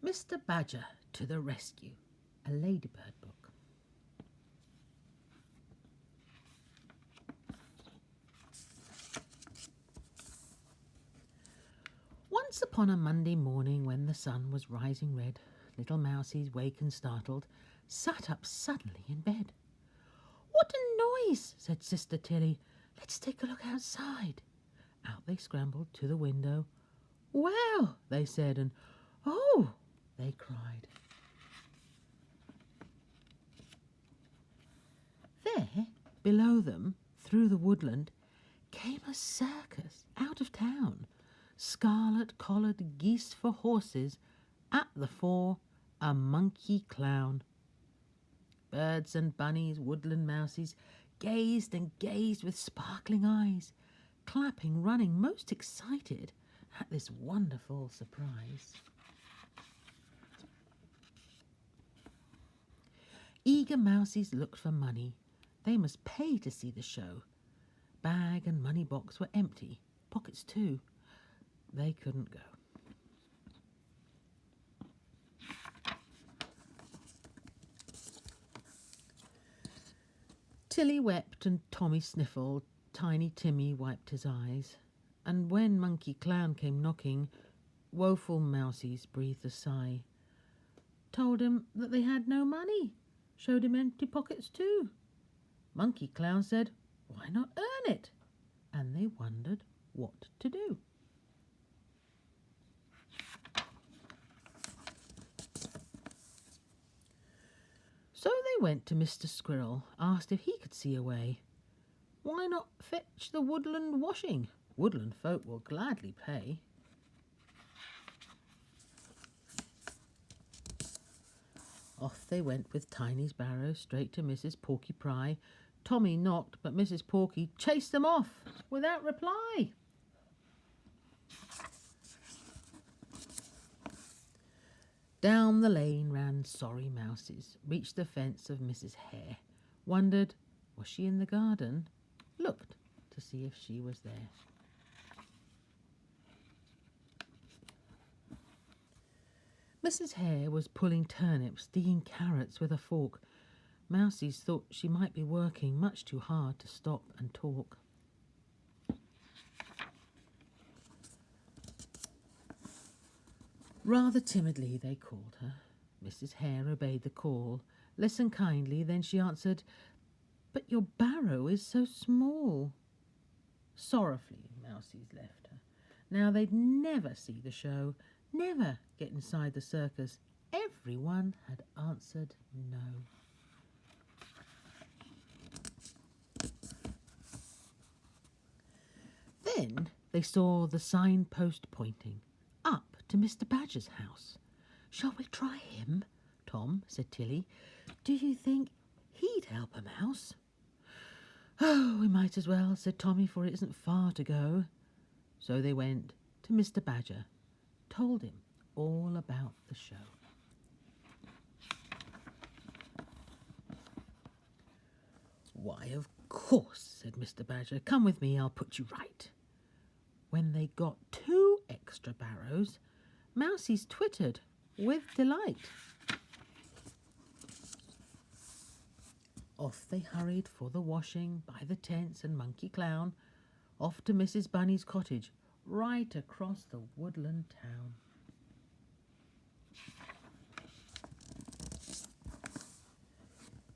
Mr. Badger to the Rescue, a Ladybird book. Once upon a Monday morning when the sun was rising red, little Mousies, wake and startled, sat up suddenly in bed. "What a noise!" said Sister Tilly. "Let's take a look outside." Out they scrambled to the window. "Well," they said, and "Oh," they cried. There, below them, through the woodland, came a circus out of town. Scarlet-collared geese for horses, at the fore a monkey clown. Birds and bunnies, woodland mousies, gazed and gazed with sparkling eyes, clapping, running, most excited at this wonderful surprise. Eager mousies looked for money. They must pay to see the show. Bag and money box were empty, pockets too. They couldn't go. Tilly wept and Tommy sniffled. Tiny Timmy wiped his eyes. And when Monkey Clown came knocking, woeful mousies breathed a sigh. Told him that they had no money. Showed him empty pockets too. Monkey Clown said, "Why not earn it?" And they wondered what to do. So they went to Mr. Squirrel, asked if he could see a way. "Why not fetch the woodland washing? Woodland folk will gladly pay." Off they went with Tiny's barrow straight to Mrs. Porky Pry. Tommy knocked, but Mrs. Porky chased them off without reply. Down the lane ran sorry mousies, reached the fence of Mrs. Hare, wondered, was she in the garden? Looked to see if she was there. Mrs. Hare was pulling turnips, digging carrots with a fork. Mousies thought she might be working much too hard to stop and talk. Rather timidly they called her. Mrs. Hare obeyed the call, listened kindly, then she answered, "But your barrow is so small." Sorrowfully, Mousies left her. Now they'd never see the show, never get inside the circus. Everyone had answered no. Then they saw the signpost pointing up to Mr. Badger's house. "Shall we try him, Tom?" said Tilly. "Do you think he'd help a mouse?" "Oh, we might as well," said Tommy, "for it isn't far to go." So they went to Mr. Badger, told him all about the show. "Why, of course," said Mr. Badger. "Come with me, I'll put you right." When they got 2 extra barrows, Mousies twittered with delight. Off they hurried for the washing, by the tents and Monkey Clown, off to Mrs. Bunny's cottage, right across the woodland town.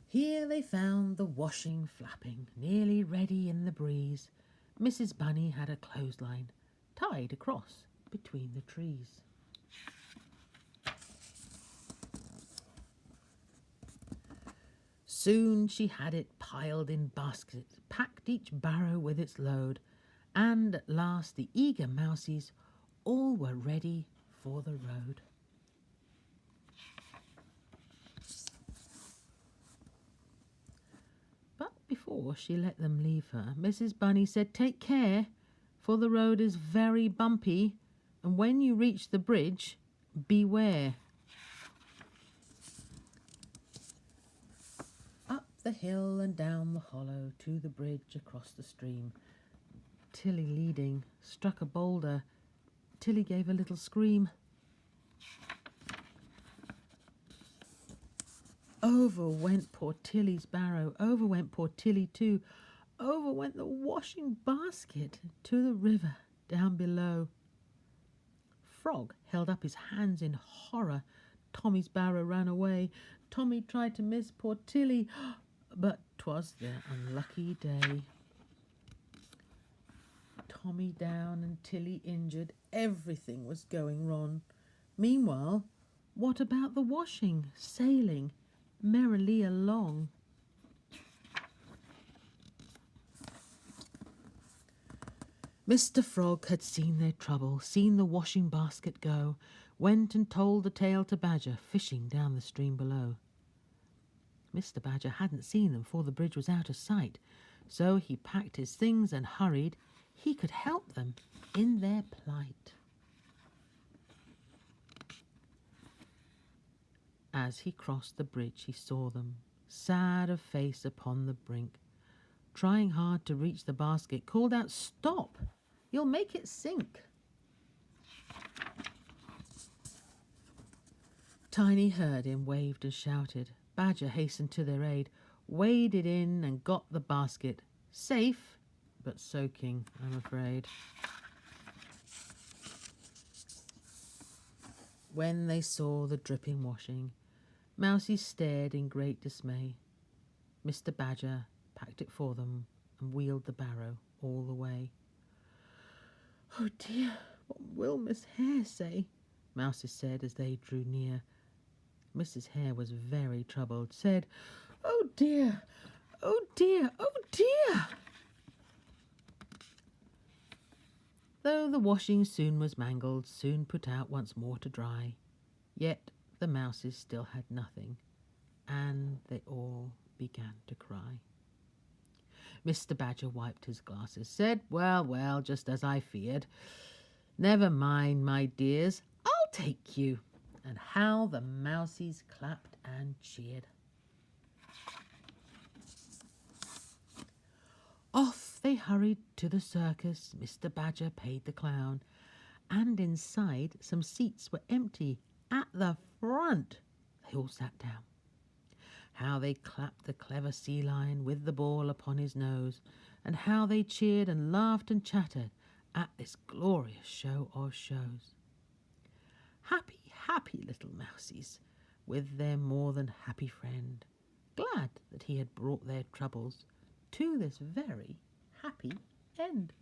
Here they found the washing flapping, nearly ready in the breeze. Mrs. Bunny had a clothesline tied across between the trees. Soon she had it piled in baskets, packed each barrow with its load, and at last the eager mousies all were ready for the road. But before she let them leave her, Mrs. Bunny said, "Take care, for the road is very bumpy, and when you reach the bridge, beware." Up the hill and down the hollow to the bridge across the stream. Tilly leading, struck a boulder. Tilly gave a little scream. Over went poor Tilly's barrow, over went poor Tilly too, over went the washing basket to the river down below. Frog held up his hands in horror. Tommy's barrow ran away. Tommy tried to miss poor Tilly, but 'twas their unlucky day. Tommy down and Tilly injured. Everything was going wrong. Meanwhile, what about the washing, sailing merrily along? Mr. Frog had seen their trouble, seen the washing basket go, went and told the tale to Badger, fishing down the stream below. Mr. Badger hadn't seen them, for the bridge was out of sight, so he packed his things and hurried. He could help them in their plight. As he crossed the bridge, he saw them, sad of face upon the brink, trying hard to reach the basket, called out, "Stop! You'll make it sink." Tiny heard him, waved and shouted. Badger hastened to their aid, waded in and got the basket. Safe, but soaking, I'm afraid. When they saw the dripping washing, Mousie stared in great dismay. Mr. Badger packed it for them and wheeled the barrow all the way. "Oh dear, what will Miss Hare say?" Mousie said as they drew near. Mrs. Hare was very troubled, said, "Oh dear, oh dear, oh dear." Though the washing soon was mangled, soon put out once more to dry, yet the mouses still had nothing, and they all began to cry. Mr. Badger wiped his glasses, said, "Well, well, just as I feared. Never mind, my dears, I'll take you." And how the mousies clapped and cheered. Off they hurried to the circus. Mr. Badger paid the clown, and inside some seats were empty. At the front they all sat down. How they clapped the clever sea lion with the ball upon his nose, and how they cheered and laughed and chattered at this glorious show of shows. Happy, happy little mousies, with their more than happy friend, glad that he had brought their troubles to this very happy end.